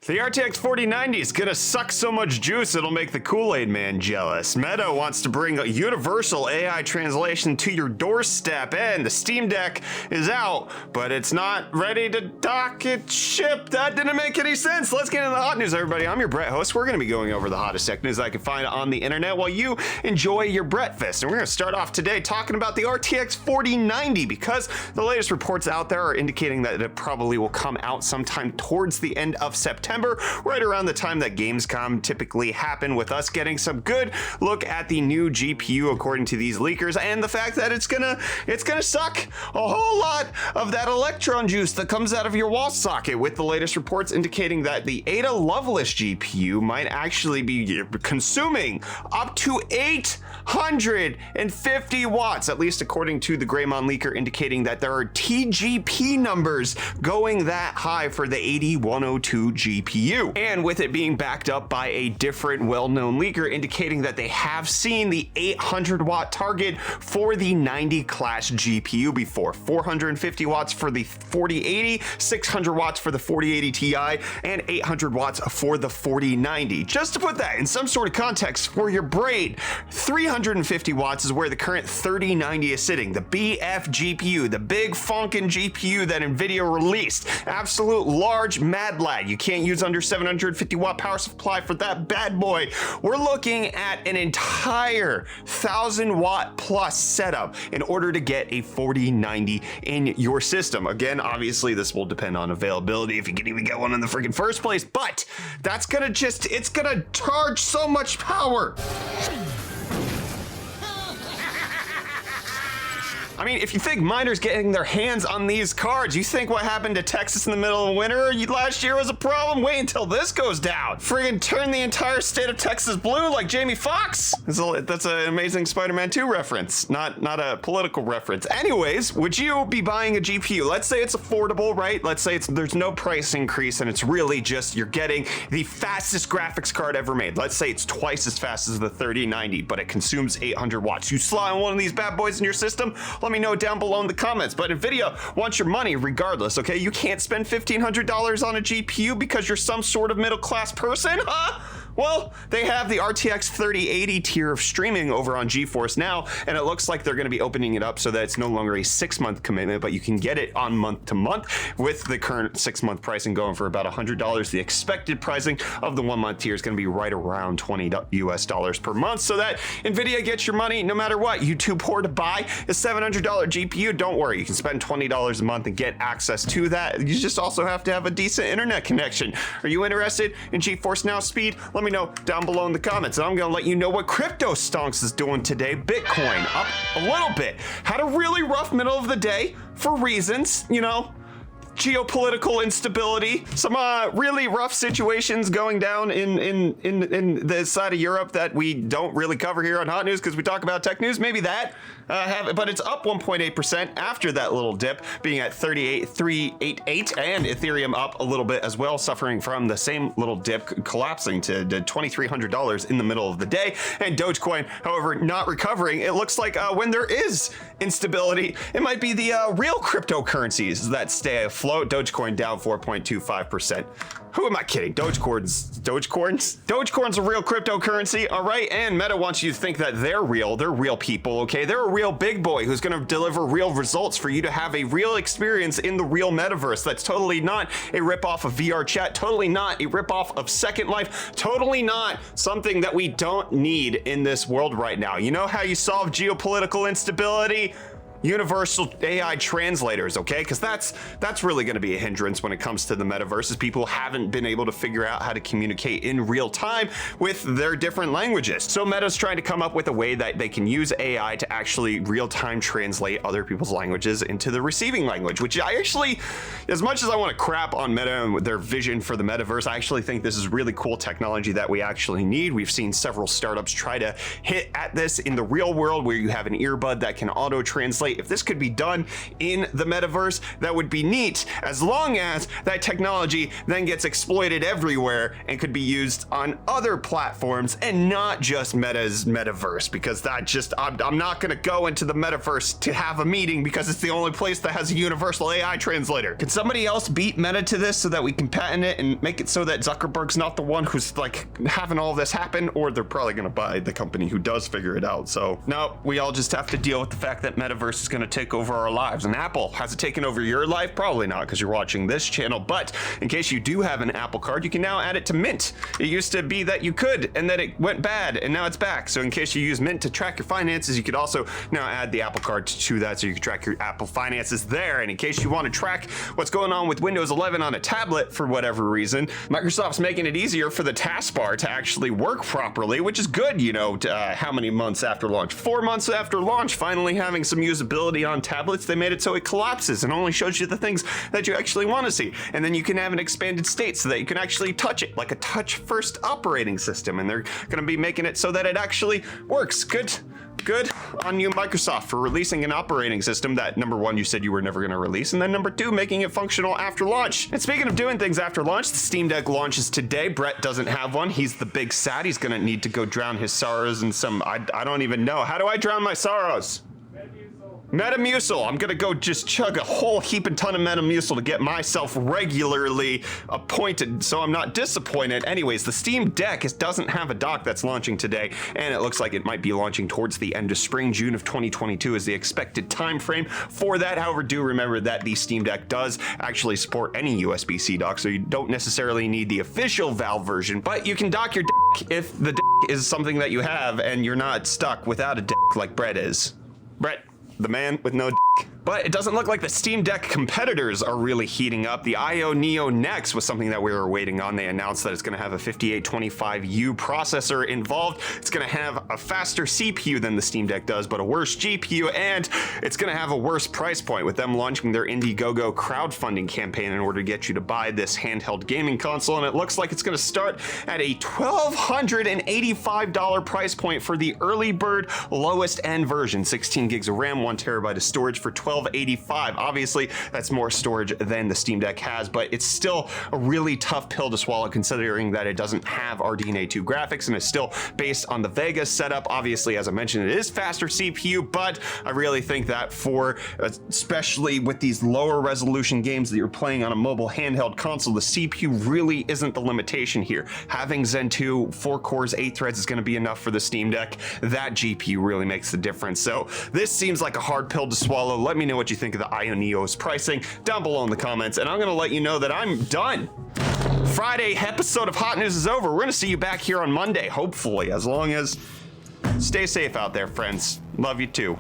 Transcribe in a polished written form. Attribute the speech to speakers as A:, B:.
A: The RTX 4090 is gonna suck so much juice it'll make the Kool-Aid man jealous. Meta wants to bring universal AI translation to your doorstep, and the Steam Deck is out, but it's not ready to dock its ship. That didn't make any sense. Let's get into the hot news, everybody. I'm your Brett host. We're gonna be going over the hottest tech news I can find on the internet while you enjoy your breakfast. And we're gonna start off today talking about the RTX 4090 because the latest reports out there are indicating that it probably will come out sometime towards the end of September, right around the time that Gamescom typically happen, with us getting some good look at the new GPU according to these leakers, and the fact that it's gonna suck a whole lot of that electron juice that comes out of your wall socket, with the latest reports indicating that the Ada Lovelace GPU might actually be consuming up to 850 watts, at least according to the Greymon leaker, indicating that there are TGP numbers going that high for the 8102 GPU. And with it being backed up by a different well-known leaker indicating that they have seen the 800 watt target for the 90 class GPU before. 450 watts for the 4080, 600 watts for the 4080 Ti, and 800 watts for the 4090. Just to put that in some sort of context for your brain, 350 watts is where the current 3090 is sitting. The BF GPU, the big funkin' GPU that NVIDIA released. Absolute large mad lad. You can't use under 750 watt power supply for that bad boy. We're looking at an entire 1000 watt plus setup in order to get a 4090 in your system. Again, obviously this will depend on availability, if you can even get one in the freaking first place, but that's gonna it's gonna charge so much power. I mean, if you think miners getting their hands on these cards, you think what happened to Texas in the middle of winter last year was a problem? Wait until this goes down. Friggin' turn the entire state of Texas blue like Jamie Foxx. That's an amazing Spider-Man 2 reference, not a political reference. Anyways, would you be buying a GPU? Let's say it's affordable, right? Let's say there's no price increase and it's really just you're getting the fastest graphics card ever made. Let's say it's twice as fast as the 3090, but it consumes 800 watts. You slide on one of these bad boys in your system, let me know down below in the comments. But NVIDIA wants your money regardless, okay? You can't spend $1,500 on a GPU because you're some sort of middle class person, huh? Well, they have the RTX 3080 tier of streaming over on GeForce now, and it looks like they're going to be opening it up so that it's no longer a 6-month commitment, but you can get it on month to month, with the current 6-month pricing going for about $100. The expected pricing of the 1-month tier is going to be right around $20 US per month, so that NVIDIA gets your money no matter what. You too poor to buy a $700 GPU? Don't worry, you can spend $20 a month and get access to that. You just also have to have a decent internet connection. Are you interested in GeForce Now speed? Let me know down below in the comments, and I'm gonna let you know what Cryptostonks is doing today. Bitcoin up a little bit. Had a really rough middle of the day for reasons, you know, geopolitical instability, some really rough situations going down in the side of Europe that we don't really cover here on Hot News because we talk about tech news. Maybe that, but it's up 1.8% after that little dip, being at 38,388, and Ethereum up a little bit as well, suffering from the same little dip, collapsing to $2,300 in the middle of the day. And Dogecoin, however, not recovering. It looks like when there is instability, it might be the real cryptocurrencies that stay afloat. Dogecoin down 4.25%. Who am I kidding? Dogecoin's a real cryptocurrency, all right? And Meta wants you to think that they're real. They're real people, okay? They're a real big boy who's gonna deliver real results for you to have a real experience in the real metaverse. That's totally not a ripoff of VR chat, totally not a ripoff of Second Life, totally not something that we don't need in this world right now. You know how you solve geopolitical instability? Universal AI translators, okay? Because that's really going to be a hindrance when it comes to the metaverse, is people haven't been able to figure out how to communicate in real time with their different languages. So Meta's trying to come up with a way that they can use AI to actually real-time translate other people's languages into the receiving language, which I actually, as much as I want to crap on Meta and their vision for the metaverse, I actually think this is really cool technology that we actually need. We've seen several startups try to hit at this in the real world, where you have an earbud that can auto-translate wait, if this could be done in the metaverse, that would be neat, as long as that technology then gets exploited everywhere and could be used on other platforms and not just Meta's metaverse, because that just, I'm not gonna go into the metaverse to have a meeting because it's the only place that has a universal AI translator. Can somebody else beat Meta to this so that we can patent it and make it so that Zuckerberg's not the one who's like having all this happen? Or they're probably gonna buy the company who does figure it out. So no, we all just have to deal with the fact that metaverse is gonna take over our lives. And Apple, has it taken over your life? Probably not, because you're watching this channel. But in case you do have an Apple card, you can now add it to Mint. It used to be that you could, and then it went bad, and now it's back. So in case you use Mint to track your finances, you could also now add the Apple card to that, so you can track your Apple finances there. And in case you want to track what's going on with Windows 11 on a tablet for whatever reason, Microsoft's making it easier for the taskbar to actually work properly, which is good, you know, how many months after launch? 4 months after launch, finally having some usability on tablets. They made it so it collapses and only shows you the things that you actually want to see. And then you can have an expanded state so that you can actually touch it, like a touch-first operating system. And they're going to be making it so that it actually works. Good on you, Microsoft, for releasing an operating system that, number one, you said you were never going to release, and then number two, making it functional after launch. And speaking of doing things after launch, the Steam Deck launches today. Brett doesn't have one. He's the big sad. He's going to need to go drown his sorrows in some, I don't even know. How do I drown my sorrows? Metamucil. I'm gonna go just chug a whole heap and ton of Metamucil to get myself regularly appointed so I'm not disappointed. Anyways, the Steam Deck doesn't have a dock that's launching today, and it looks like it might be launching towards the end of spring. June of 2022 is the expected time frame for that. However, do remember that the Steam Deck does actually support any USB-C dock, so you don't necessarily need the official Valve version, but you can dock your deck if the deck is something that you have and you're not stuck without a deck like Brett is. Brett, the man with no dick. But it doesn't look like the Steam Deck competitors are really heating up. The AyaNeo Next was something that we were waiting on. They announced that it's gonna have a 5825U processor involved. It's gonna have a faster CPU than the Steam Deck does, but a worse GPU, and it's gonna have a worse price point, with them launching their Indiegogo crowdfunding campaign in order to get you to buy this handheld gaming console. And it looks like it's gonna start at a $1,285 price point for the early bird lowest end version. 16 gigs of RAM, 1 terabyte of storage for $1,285. Obviously, that's more storage than the Steam Deck has, but it's still a really tough pill to swallow, considering that it doesn't have RDNA 2 graphics and is still based on the Vega setup. Obviously, as I mentioned, it is faster CPU, but I really think that for, especially with these lower resolution games that you're playing on a mobile handheld console, the CPU really isn't the limitation here. Having Zen 2, 4 cores, 8 threads is going to be enough for the Steam Deck. That GPU really makes the difference. So this seems like a hard pill to swallow. Let me know what you think of the AyaNeo's pricing down below in the comments, and I'm gonna let you know that I'm done. Friday episode of Hot News is over. We're gonna see you back here on Monday, hopefully, as long as stay safe out there, friends. Love you too.